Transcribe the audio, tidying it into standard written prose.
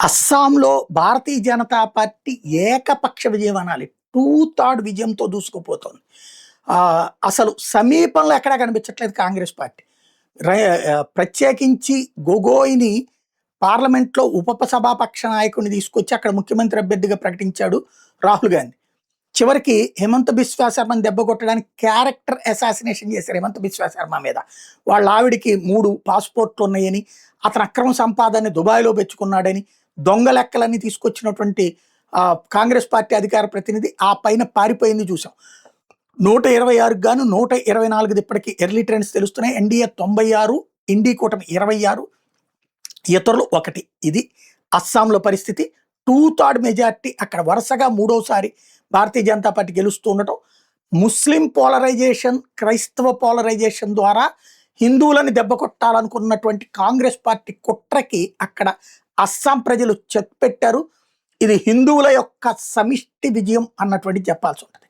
అస్సాంలో భారతీయ జనతా పార్టీ ఏకపక్ష విజయం అనాలి. టూ థర్డ్ విజయంతో దూసుకుపోతోంది. అసలు సమీపంలో ఎక్కడా కనిపించట్లేదు కాంగ్రెస్ పార్టీ. ప్రత్యేకించి గొగోయ్‌ని పార్లమెంట్‌లో ఉపసభాపక్ష నాయకుడిని తీసుకొచ్చి అక్కడ ముఖ్యమంత్రి అభ్యర్థిగా ప్రకటించాడు రాహుల్ గాంధీ. చివరికి హిమంత బిశ్వా శర్మని దెబ్బ కొట్టడానికి క్యారెక్టర్ అసాసినేషన్ చేశారు హిమంత బిశ్వా శర్మ మీద. వాళ్ళ ఆవిడికి 3 పాస్‌పోర్ట్‌లు ఉన్నాయని, అతను అక్రమ సంపాదనని దుబాయ్‌లో పెంచుకున్నాడని, దొంగ లెక్కలన్నీ తీసుకొచ్చినటువంటి కాంగ్రెస్ పార్టీ అధికార ప్రతినిధి ఆ పైన పారిపోయింది చూసాం. 126కి గాను 124 ఇప్పటికి ఎర్లీ ట్రెండ్స్ తెలుస్తున్నాయి. ఎన్డీఏ 96, ఇండీ కూటమి 26, ఇతరులు 1. ఇది అస్సాంలో పరిస్థితి. టూ థర్డ్ మెజార్టీ అక్కడ వరుసగా మూడోసారి భారతీయ జనతా పార్టీ గెలుస్తూ ఉండటం, ముస్లిం పోలరైజేషన్, క్రైస్తవ పోలరైజేషన్ ద్వారా హిందువులని దెబ్బ కొట్టాలనుకున్నటువంటి కాంగ్రెస్ పార్టీ కుట్రకి అక్కడ అస్సాం ప్రజలు చెక్ పెట్టారు. ఇది హిందువుల యొక్క సమిష్టి విజయం అన్నటువంటి చెప్పాల్సి ఉంటుంది.